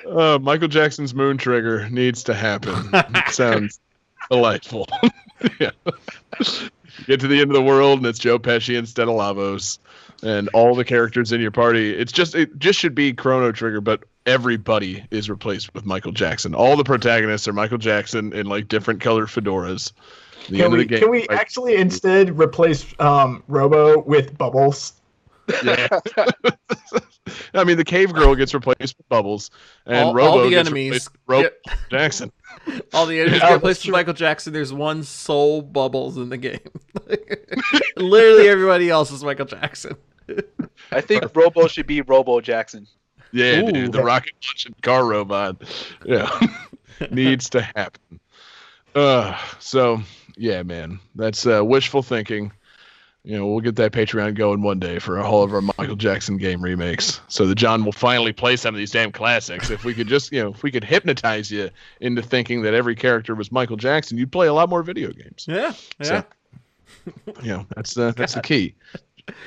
Michael Jackson's Moon Trigger needs to happen. It sounds delightful. Yeah. Get to the end of the world, and it's Joe Pesci instead of Lavos. And all the characters in your party, it just should be Chrono Trigger, but everybody is replaced with Michael Jackson. All the protagonists are Michael Jackson in like different colored fedoras. Can we actually instead replace Robo with Bubbles? Yeah. I mean, the cave girl gets replaced with Bubbles, and all Robo the gets enemies replaced with Jackson. All the enemies get replaced with Michael Jackson. There's one sole Bubbles in the game. Literally everybody else is Michael Jackson. I think Robo should be Robo Jackson. Yeah, dude, the rocket launching car robot. Yeah, needs to happen. So yeah, man, that's wishful thinking. You know, we'll get that Patreon going one day for all of our Michael Jackson game remakes, so that John will finally play some of these damn classics. If we could just, if we could hypnotize you into thinking that every character was Michael Jackson, you'd play a lot more video games. Yeah. So, that's the key.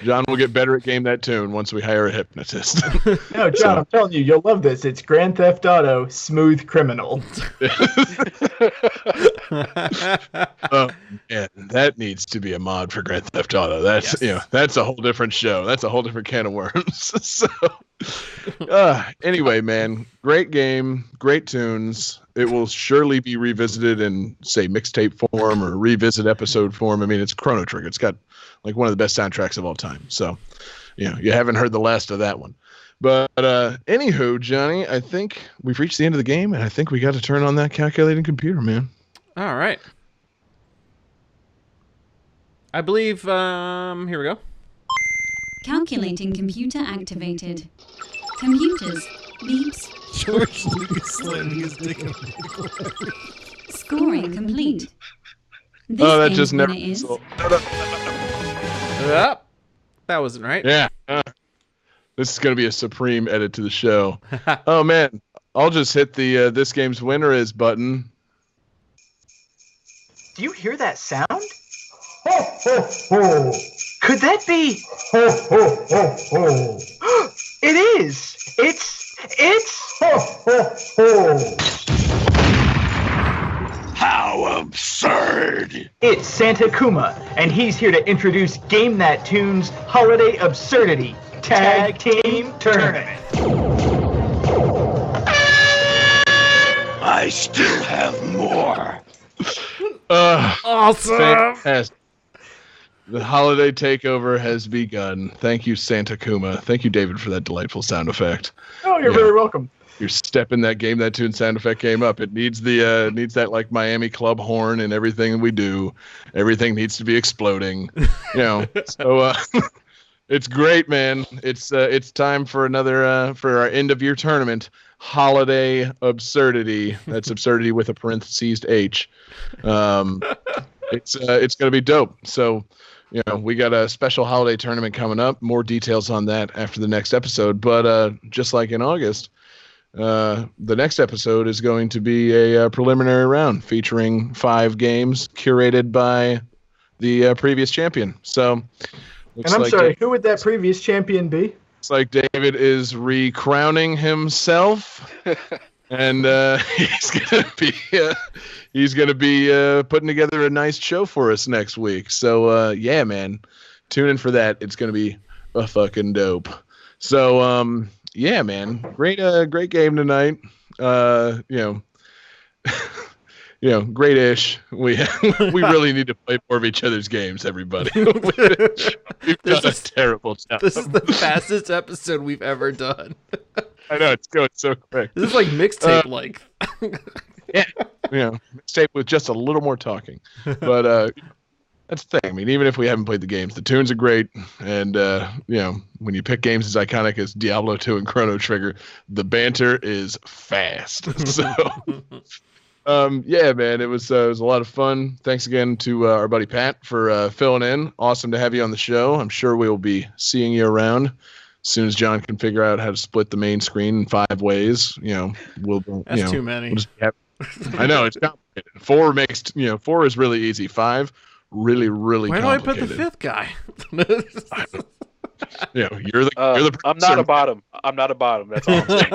John will get better at Game That Tune once we hire a hypnotist. No, John, I'm telling you, you'll love this. It's Grand Theft Auto Smooth Criminal. Yeah, that needs to be a mod for Grand Theft Auto. That's that's a whole different show. That's a whole different can of worms. So, anyway, man, great game, great tunes. It will surely be revisited in, say, mixtape form or revisit episode form. I mean, it's Chrono Trigger. It's got like one of the best soundtracks of all time. So, you haven't heard the last of that one. But anywho, Johnny, I think we've reached the end of the game, and I think we got to turn on that calculating computer, man. All right. I believe, here we go. Calculating computer activated. Computers, beeps. George Lucas slamming his dick in Scoring complete. This that game's just never. winner is Yep. That wasn't right. Yeah. This is going to be a supreme edit to the show. Oh, man. I'll just hit the this game's winner is button. Do you hear that sound? Ho, ho, ho. Could that be? Ho, ho, ho, ho. It is. It's. Ho, ho, ho. How absurd! It's Santa Kuma, and he's here to introduce Game That Tune's Holiday Absurdity Tag Team Tournament. I still have more. Awesome! Fantastic. The holiday takeover has begun. Thank you, Santa Kuma. Thank you, David, for that delightful sound effect. Oh, you're very welcome. You're stepping that Game That Tune sound effect game up. It needs the needs that like Miami club horn and everything we do. Everything needs to be exploding. So it's great, man. It's time for another for our end of year tournament, Holiday Absurdity. That's absurdity with a parentheses H. It's gonna be dope. So we got a special holiday tournament coming up. More details on that after the next episode. But just like in August, the next episode is going to be a preliminary round featuring 5 games curated by the previous champion. So, and I'm sorry, who would that previous champion be? It's like David is recrowning himself, and he's gonna be putting together a nice show for us next week. So yeah, man, tune in for that. It's gonna be a fucking dope. So yeah, man, great game tonight. Great-ish. We really need to play more of each other's games, everybody. We've done a terrible job. This is the fastest episode we've ever done. I know, it's going so quick. This is like mixtape length. Yeah, mixtape with just a little more talking. But that's the thing. I mean, even if we haven't played the games, the tunes are great. And, when you pick games as iconic as Diablo 2 and Chrono Trigger, the banter is fast. So, yeah, man, it was a lot of fun. Thanks again to our buddy Pat for filling in. Awesome to have you on the show. I'm sure we'll be seeing you around as soon as John can figure out how to split the main screen in 5 ways. That's too many. We'll just I know, it's complicated. 4 is really easy. 5, really, really complicated. Where do I put the 5th guy? You're the I'm not a bottom. That's all I'm saying.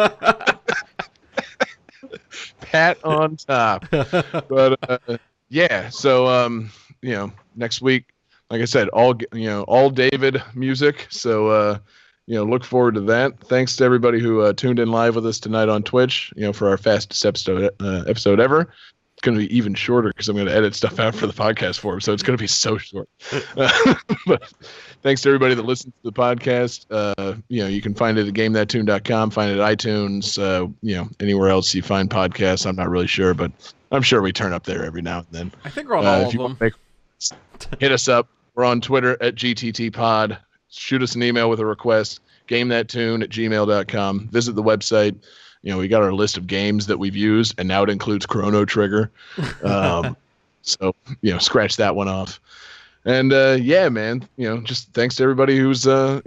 Pat on top. But yeah, so next week, like I said, all David music. So look forward to that. Thanks to everybody who tuned in live with us tonight on Twitch, for our fastest episode ever. It's going to be even shorter because I'm going to edit stuff out for the podcast form, so it's going to be so short. But thanks to everybody that listens to the podcast. You can find it at GameThatTune.com, find it at iTunes, anywhere else you find podcasts. I'm not really sure, but I'm sure we turn up there every now and then. I think we're on all of them. Hit us up. We're on Twitter at GTTPod. Shoot us an email with a request, GameThatTune@gmail.com. Visit the website. We got our list of games that we've used, and now it includes Chrono Trigger. So, scratch that one off. And, man, just thanks to everybody who's a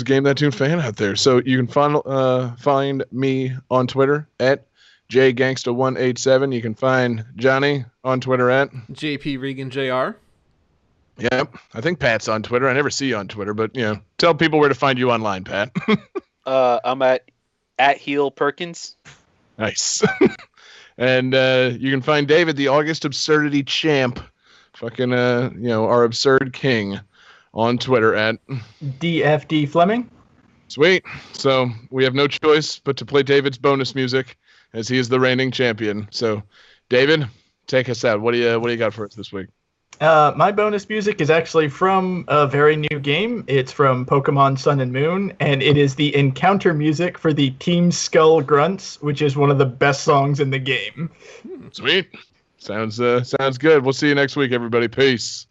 Game That Tune fan out there. So you can find me on Twitter at JGangsta187. You can find Johnny on Twitter at JP Regan JR. Yep. I think Pat's on Twitter. I never see you on Twitter, but, tell people where to find you online, Pat. I'm at Heel Perkins. Nice. And you can find David, the August Absurdity Champ, fucking, our Absurd King, on Twitter at DFD Fleming. Sweet. So we have no choice but to play David's bonus music, as he is the reigning champion. So, David, take us out. What do you got for us this week? My bonus music is actually from a very new game. It's from Pokemon Sun and Moon, and it is the encounter music for the Team Skull Grunts, which is one of the best songs in the game. Sweet. Sounds good. We'll see you next week, everybody. Peace.